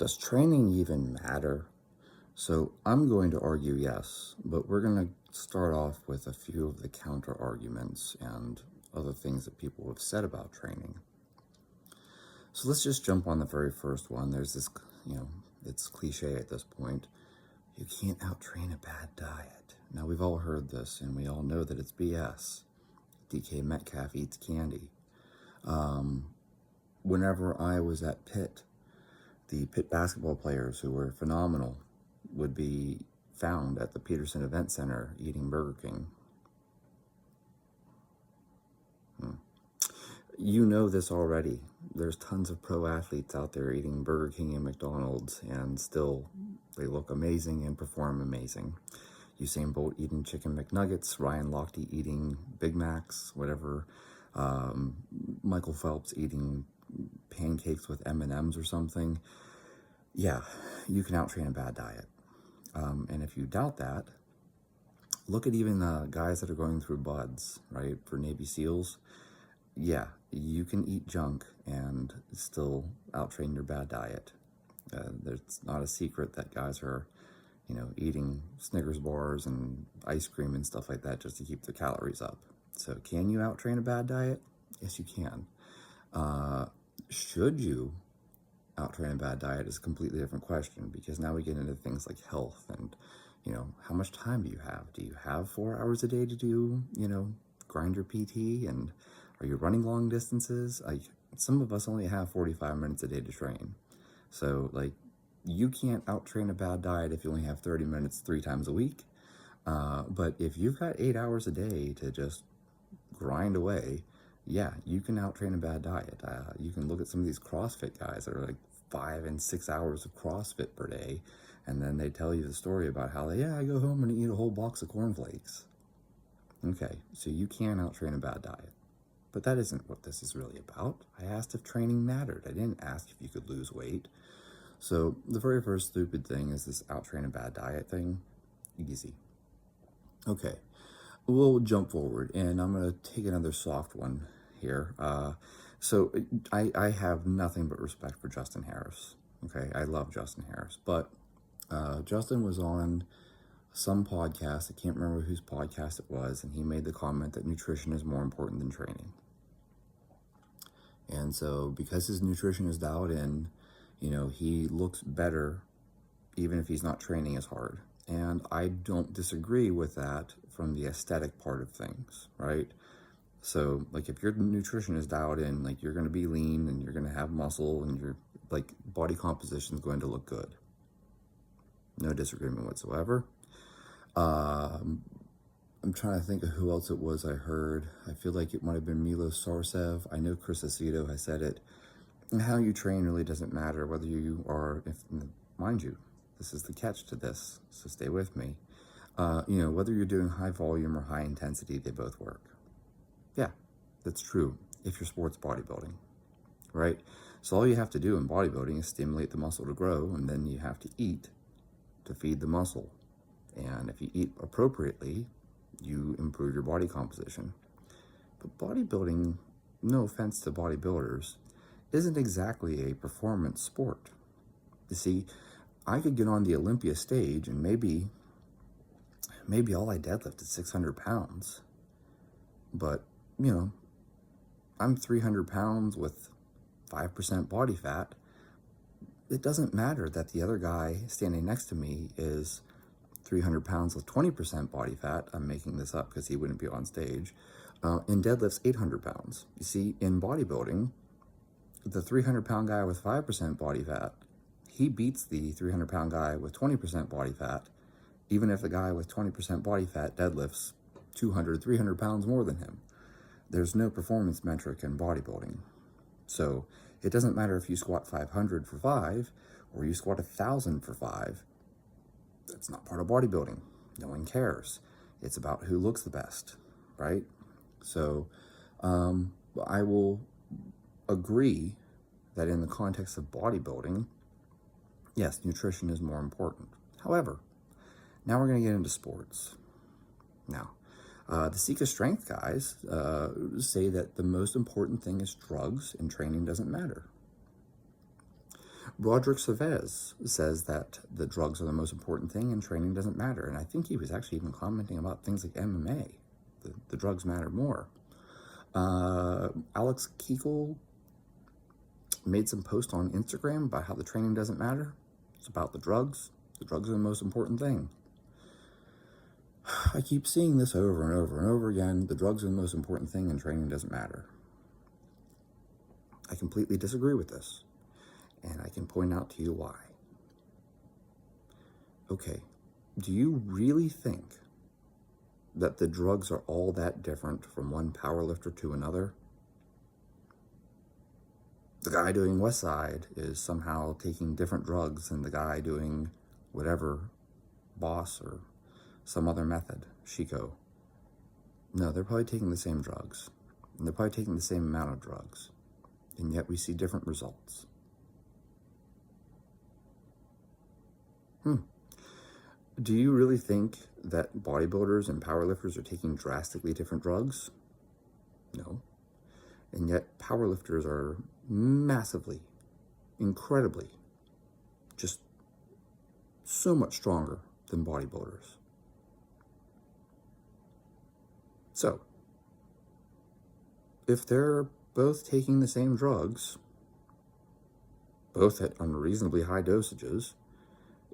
Does training even matter? So I'm going to argue yes, but we're going to start off with a few of the counter arguments and other things that people have said about training. So let's just jump on the very first one. There's this, it's cliche at this point. You can't out-train a bad diet. Now, we've all heard this, and we all know that it's BS. DK Metcalf eats candy. Whenever I was at Pitt, the Pitt basketball players who were phenomenal would be found at the Peterson Event Center eating Burger King. You know this already. There's tons of pro athletes out there eating Burger King and McDonald's, and still they look amazing and perform amazing. Usain Bolt eating chicken McNuggets, Ryan Lochte eating Big Macs, whatever. Michael Phelps eating pancakes with M&Ms or something. Yeah, you can out-train a bad diet. And if you doubt that, look at even guys that are going through BUD/S, right, for Navy SEALs. Yeah, you can eat junk and still out-train your bad diet. It's not a secret that guys are, eating Snickers bars and ice cream and stuff like that just to keep their calories up. So can you out-train a bad diet? Yes, you can. Should you out-train a bad diet is a completely different question, because now we get into things like health and, how much time do you have? Do you have 4 hours a day to do, grind your PT? And are you running long distances? Like, some of us only have 45 minutes a day to train. So, you can't out-train a bad diet if you only have 30 minutes 3 times a week. But if you've got 8 hours a day to just grind away, yeah, you can out-train a bad diet. You can look at some of these CrossFit guys that are like 5 and 6 hours of CrossFit per day, and then they tell you the story about how I go home and eat a whole box of cornflakes. Okay, so you can out-train a bad diet. But that isn't what this is really about. I asked if training mattered. I didn't ask if you could lose weight. So the very first stupid thing is this out-train a bad diet thing. Easy. Okay, we'll jump forward, and I'm going to take another soft one here. So I have nothing but respect for Justin Harris. Okay, I love Justin Harris. But Justin was on some podcast, I can't remember whose podcast it was, and he made the comment that nutrition is more important than training. And so because his nutrition is dialed in, he looks better even if he's not training as hard. And I don't disagree with that from the aesthetic part of things, right? So, if your nutrition is dialed in, you're going to be lean and you're going to have muscle and your, body composition is going to look good. No disagreement whatsoever. I'm trying to think of who else it was I heard. I feel like it might have been Milos Sarcev. I know Chris Aceto has said it. And how you train really doesn't matter, whether you are, mind you, this is the catch to this, so stay with me. Whether you're doing high volume or high intensity, they both work. Yeah, that's true if you're sports bodybuilding, right? So all you have to do in bodybuilding is stimulate the muscle to grow, and then you have to eat to feed the muscle. And if you eat appropriately, you improve your body composition. But bodybuilding, no offense to bodybuilders, isn't exactly a performance sport. You see, I could get on the Olympia stage and maybe all I deadlift is 600 pounds. But, I'm 300 pounds with 5% body fat. It doesn't matter that the other guy standing next to me is 300 pounds with 20% body fat. I'm making this up because he wouldn't be on stage. And deadlifts 800 pounds. You see, in bodybuilding, the 300-pound guy with 5% body fat, he beats the 300-pound guy with 20% body fat, even if the guy with 20% body fat deadlifts 200, 300 pounds more than him. There's no performance metric in bodybuilding. So it doesn't matter if you squat 500 for 5 or you squat 1,000 for 5. That's not part of bodybuilding. No one cares. It's about who looks the best, right? So I will agree that in the context of bodybuilding, yes, nutrition is more important. However, now we're going to get into sports. Now, the Seek of Strength guys say that the most important thing is drugs and training doesn't matter. Roderick Chavez says that the drugs are the most important thing and training doesn't matter. And I think he was actually even commenting about things like MMA. The drugs matter more. Alex Keegle made some post on Instagram about how the training doesn't matter. It's about the drugs. The drugs are the most important thing. I keep seeing this over and over and over again. The drugs are the most important thing and training doesn't matter. I completely disagree with this. And I can point out to you why. Okay, do you really think that the drugs are all that different from one powerlifter to another? The guy doing West Side is somehow taking different drugs than the guy doing whatever, Boss or some other method, Chico. No, they're probably taking the same drugs. And they're probably taking the same amount of drugs. And yet we see different results. Do you really think that bodybuilders and powerlifters are taking drastically different drugs? No. And yet powerlifters are massively, incredibly, just so much stronger than bodybuilders. So, if they're both taking the same drugs, both at unreasonably high dosages,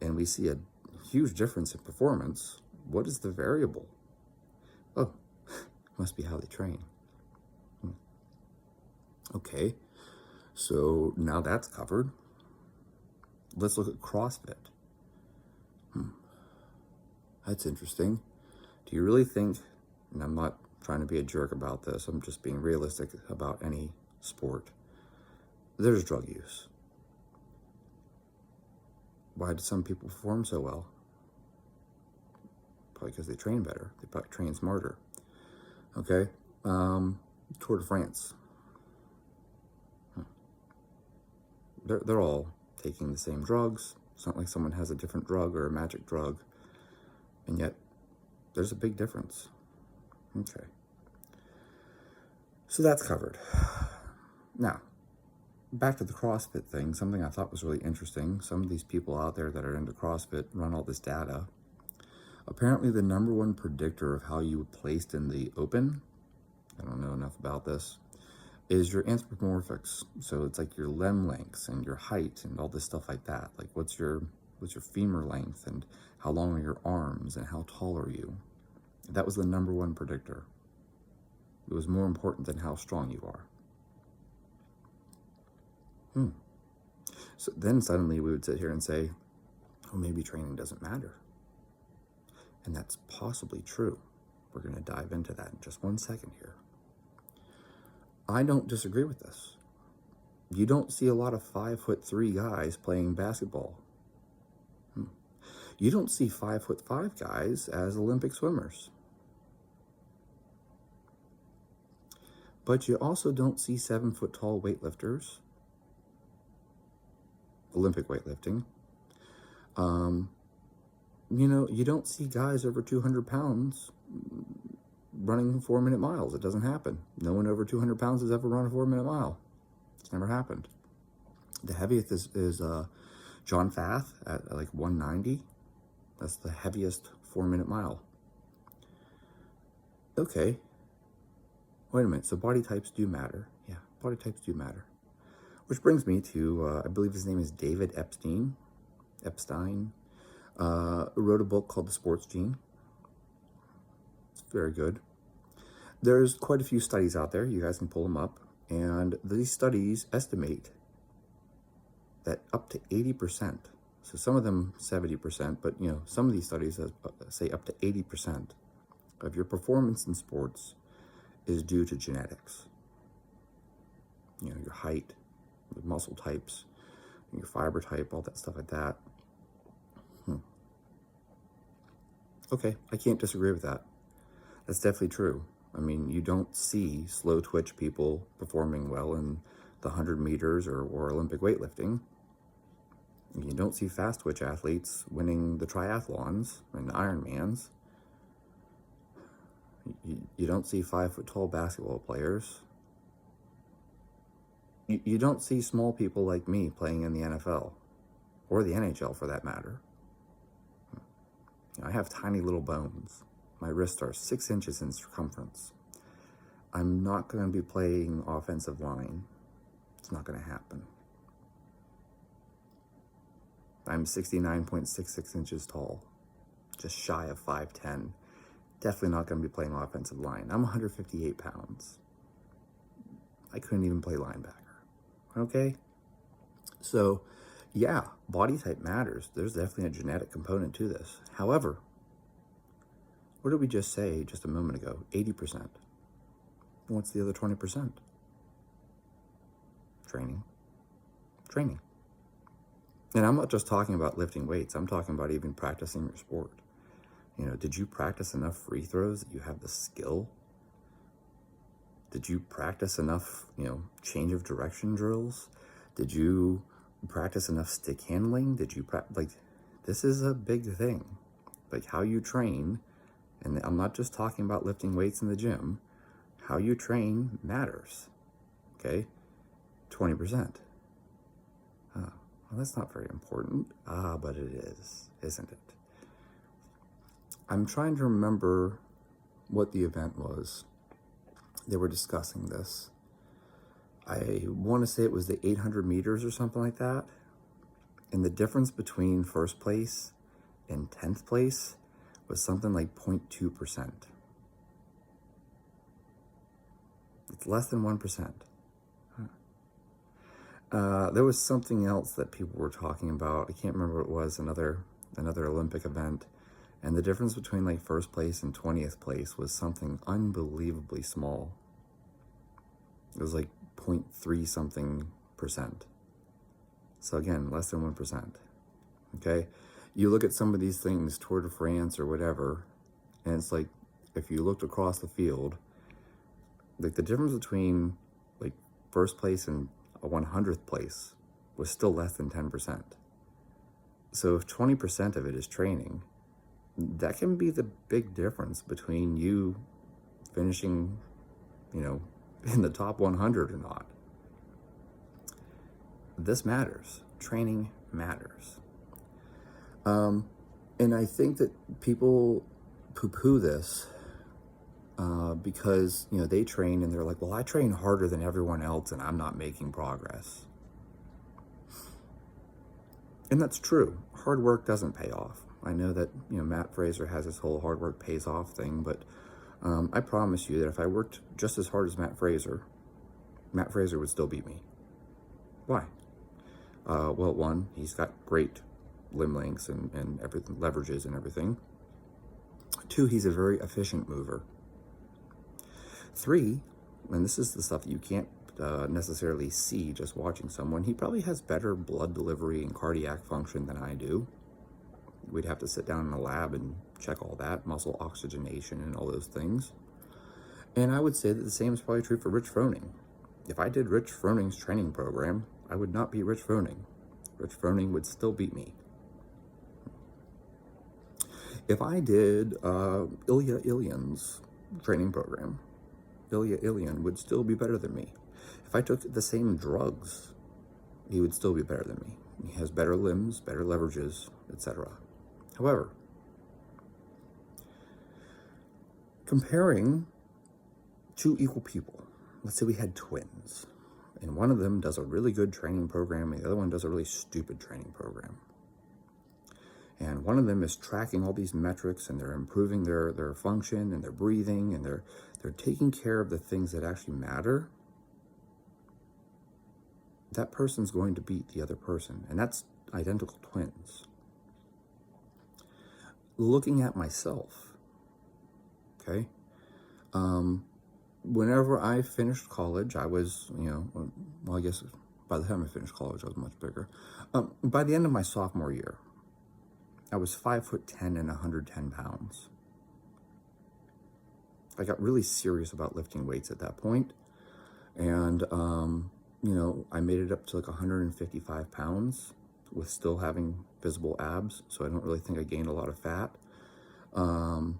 and we see a huge difference in performance, what is the variable? Oh, must be how they train. Okay, so now that's covered. Let's look at CrossFit. That's interesting. Do you really think, and I'm not trying to be a jerk about this, I'm just being realistic about any sport, there's drug use. Why do some people perform so well? Probably because they train better. They probably train smarter. Okay, Tour de France. They're all taking the same drugs. It's not like someone has a different drug or a magic drug, and yet there's a big difference. Okay, so that's covered. Now, back to the CrossFit thing, something I thought was really interesting. Some of these people out there that are into CrossFit run all this data. Apparently the number one predictor of how you were placed in the open, I don't know enough about this, is your anthropomorphics. So it's like your limb lengths and your height and all this stuff like that. Like what's your femur length and how long are your arms and how tall are you? That was the number one predictor. It was more important than how strong you are. So then suddenly we would sit here and say, oh, maybe training doesn't matter. And that's possibly true. We're going to dive into that in just 1 second here. I don't disagree with this. You don't see a lot of 5'3" guys playing basketball. You don't see 5'5" guys as Olympic swimmers. But you also don't see 7-foot-tall weightlifters, Olympic weightlifting. You don't see guys over 200 pounds running 4-minute miles. It doesn't happen. No one over 200 pounds has ever run a 4-minute mile. It's never happened. The heaviest is John Fath at like 190. That's the heaviest 4-minute mile. Okay. Wait a minute. So body types do matter. Yeah, body types do matter. Which brings me to, I believe his name is David Epstein, wrote a book called The Sports Gene. It's very good. There's quite a few studies out there. You guys can pull them up. And these studies estimate that up to 80%, so some of them 70%, but some of these studies say up to 80% of your performance in sports is due to genetics. Your height, the muscle types, your fiber type, all that stuff like that. Okay, I can't disagree with that. That's definitely true. I mean, you don't see slow twitch people performing well in the 100 meters or Olympic weightlifting. You don't see fast twitch athletes winning the triathlons and the Ironmans. You don't see 5-foot-tall basketball players. You don't see small people like me playing in the NFL. or the NHL for that matter. I have tiny little bones. My wrists are 6 inches in circumference. I'm not going to be playing offensive line. It's not going to happen. I'm 69.66 inches tall, just shy of 5'10". Definitely not going to be playing offensive line. I'm 158 pounds. I couldn't even play linebacker. Okay? So, yeah, body type matters. There's definitely a genetic component to this. However, what did we just say just a moment ago? 80%. What's the other 20%? Training. Training. And I'm not just talking about lifting weights. I'm talking about even practicing your sport. Did you practice enough free throws that you have the skill? Did you practice enough, change of direction drills? Did you practice enough stick handling? Did you this is a big thing. Like how you train, and I'm not just talking about lifting weights in the gym. How you train matters. Okay? 20%. Well, that's not very important. But it is, isn't it? I'm trying to remember what the event was. They were discussing this. I want to say it was the 800 meters or something like that. And the difference between first place and 10th place was something like 0.2%. It's less than 1%. There was something else that people were talking about. I can't remember what it was, another Olympic event. And the difference between like first place and 20th place was something unbelievably small. It was like 0.3 something percent. So again, less than 1%. Okay? You look at some of these things, Tour de France or whatever, and it's like, if you looked across the field, like the difference between like first place and a 100th place was still less than 10%. So if 20% of it is training, that can be the big difference between you finishing, in the top 100 or not. This matters. Training matters. And I think that people poo-poo this because, they train and they're like, well, I train harder than everyone else and I'm not making progress. And that's true. Hard work doesn't pay off. I know that, Matt Fraser has this whole hard work pays off thing, but I promise you that if I worked just as hard as Matt Fraser would still beat me. Why? Well, one, he's got great limb lengths and everything, leverages and everything. 2, he's a very efficient mover. 3, and this is the stuff that you can't necessarily see just watching someone, he probably has better blood delivery and cardiac function than I do. We'd have to sit down in a lab and check all that, muscle oxygenation and all those things. And I would say that the same is probably true for Rich Froning. If I did Rich Froning's training program, I would not beat Rich Froning. Rich Froning would still beat me. If I did Ilya Ilyan's training program, Ilya Ilyan would still be better than me. If I took the same drugs, he would still be better than me. He has better limbs, better leverages, etc. However, comparing 2 equal people, let's say we had twins, and one of them does a really good training program and the other one does a really stupid training program. And one of them is tracking all these metrics and they're improving their function and their breathing and they're taking care of the things that actually matter. That person's going to beat the other person, and that's identical twins. Looking at myself, okay? Whenever I finished college, I was, well, I guess by the time I finished college, I was much bigger. By the end of my sophomore year, I was 5'10" and 110 pounds. I got really serious about lifting weights at that point. And, I made it up to like 155 pounds with still having visible abs. So I don't really think I gained a lot of fat. And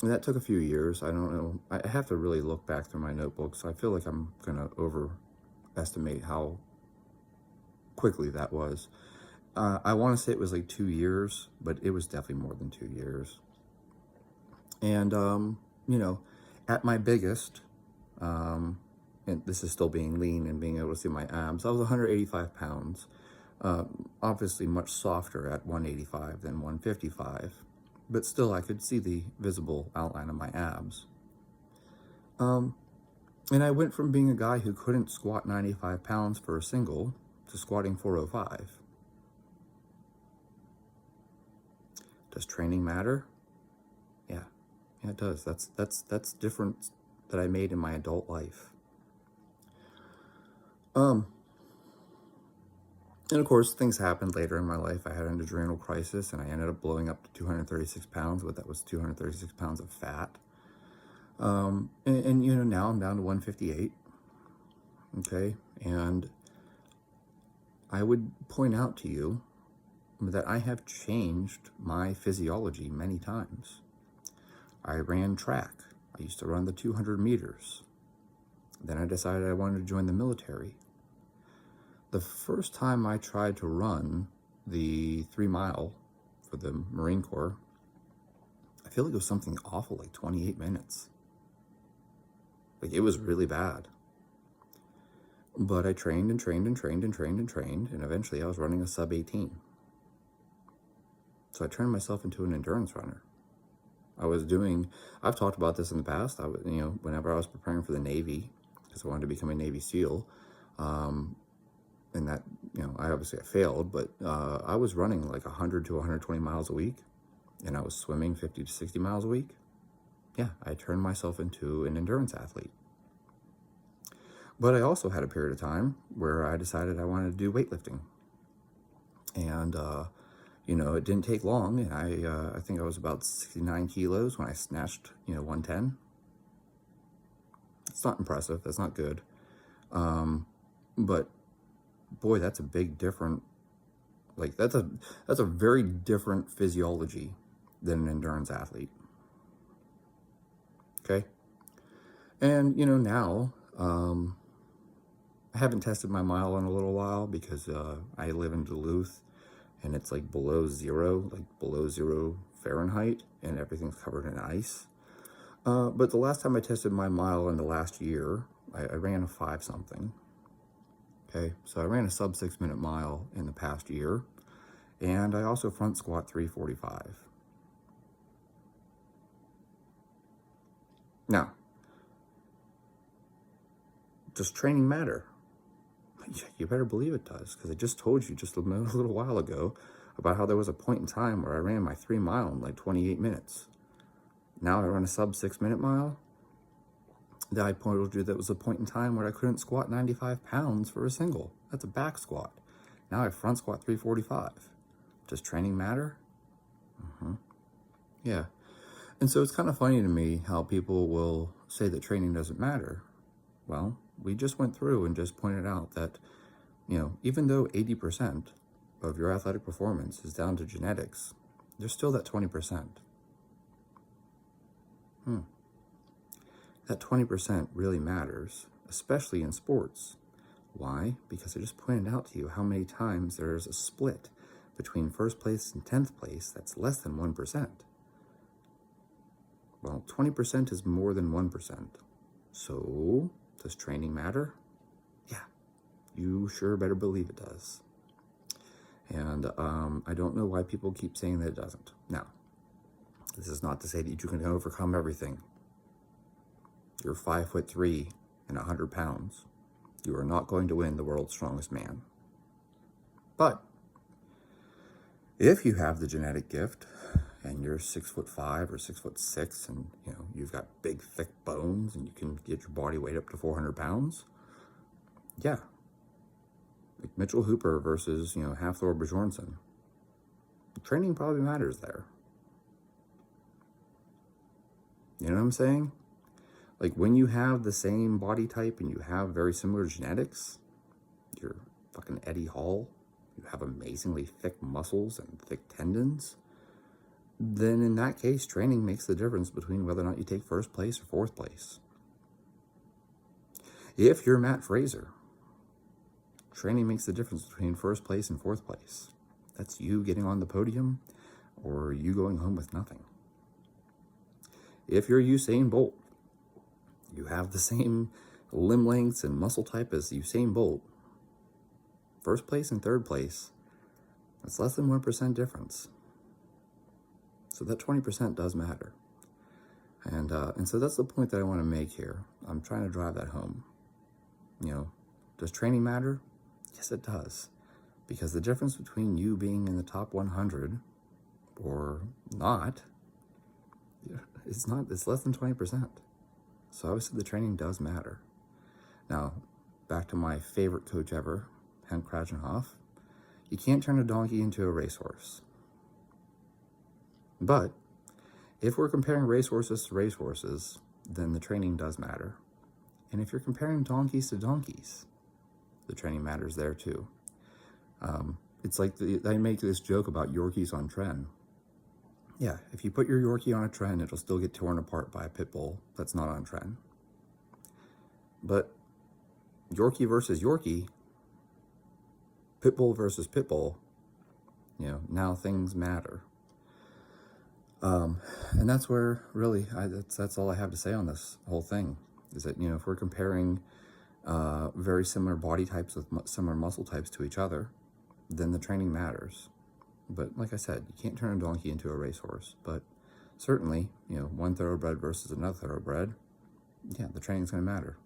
that took a few years. I don't know. I have to really look back through my notebooks. I feel like I'm going to overestimate how quickly that was. I want to say it was like 2 years, but it was definitely more than 2 years. And, you know, at my biggest, and this is still being lean and being able to see my abs, I was 185 pounds. Obviously much softer at 185 than 155, but still I could see the visible outline of my abs. And I went from being a guy who couldn't squat 95 pounds for a single to squatting 405. Does training matter? Yeah, it does. That's difference that I made in my adult life. And of course, things happened later in my life. I had an adrenal crisis, and I ended up blowing up to 236 pounds, but that was 236 pounds of fat. And you know, now I'm down to 158. Okay, and I would point out to you that I have changed my physiology many times. I ran track. I used to run the 200 meters. Then I decided I wanted to join the military. The first time I tried to run the 3-mile for the Marine Corps, I feel like it was something awful, like 28 minutes. Like, it was really bad. But I trained and trained and trained and trained and trained, and eventually I was running a sub 18. So I turned myself into an endurance runner. I've talked about this in the past. Whenever I was preparing for the Navy, because I wanted to become a Navy SEAL, and that, I failed, but I was running like 100 to 120 miles a week, and I was swimming 50 to 60 miles a week. Yeah, I turned myself into an endurance athlete. But I also had a period of time where I decided I wanted to do weightlifting. And, it didn't take long, and I think I was about 69 kilos when I snatched, 110. It's not impressive. That's not good. But boy, that's a big different, that's a very different physiology than an endurance athlete. Okay. And, now, I haven't tested my mile in a little while because I live in Duluth, and it's like below zero Fahrenheit, and everything's covered in ice. But the last time I tested my mile in the last year, I ran a 5-something. Okay, so I ran a sub 6-minute mile in the past year, and I also front squat 345. Now, does training matter? You better believe it does, because I just told you just a little while ago about how there was a point in time where I ran my 3-mile in like 28 minutes. Now I run a sub 6-minute mile. That I told you that was a point in time where I couldn't squat 95 pounds for a single. That's a back squat. Now I front squat 345. Does training matter? Yeah. And so it's kind of funny to me how people will say that training doesn't matter. Well, we just went through and just pointed out that, even though 80% of your athletic performance is down to genetics, there's still that 20%. That 20% really matters, especially in sports. Why? Because I just pointed out to you how many times there's a split between first place and 10th place that's less than 1%. Well, 20% is more than 1%. So, does training matter? Yeah, you sure better believe it does. And I don't know why people keep saying that it doesn't. Now, this is not to say that you can overcome everything. You're 5'3" and 100 pounds. You are not going to win the world's strongest man. But if you have the genetic gift and you're 6'5" or 6'6", and you've got big thick bones and you can get your body weight up to 400 pounds, yeah, like Mitchell Hooper versus Hafthor Bjornsson, training probably matters there. You know what I'm saying? Like, when you have the same body type and you have very similar genetics, you're fucking Eddie Hall, you have amazingly thick muscles and thick tendons, then in that case, training makes the difference between whether or not you take first place or 4th place. If you're Matt Fraser, Training makes the difference between first place and fourth place. That's you getting on the podium or you going home with nothing. If you're Usain Bolt, you have the same limb lengths and muscle type as Usain Bolt. First place and third place, that's less than 1% difference. So that 20% does matter. And so that's the point that I want to make here. I'm trying to drive that home. Does training matter? Yes, it does. Because the difference between you being in the top 100 or not, it's less than 20%. So obviously the training does matter. Now, back to my favorite coach ever, Henk Kragenhoff. You can't turn a donkey into a racehorse. But if we're comparing racehorses to racehorses, then the training does matter. And if you're comparing donkeys to donkeys, the training matters there too. It's like I make this joke about Yorkies on tren. Yeah, if you put your Yorkie on a tren, it'll still get torn apart by a pit bull that's not on tren. But Yorkie versus Yorkie, pit bull versus pit bull, now things matter. And that's where really, that's all I have to say on this whole thing, is that, if we're comparing very similar body types with similar muscle types to each other, then the training matters. But like I said, you can't turn a donkey into a racehorse. But certainly, one thoroughbred versus another thoroughbred, yeah, the training's going to matter.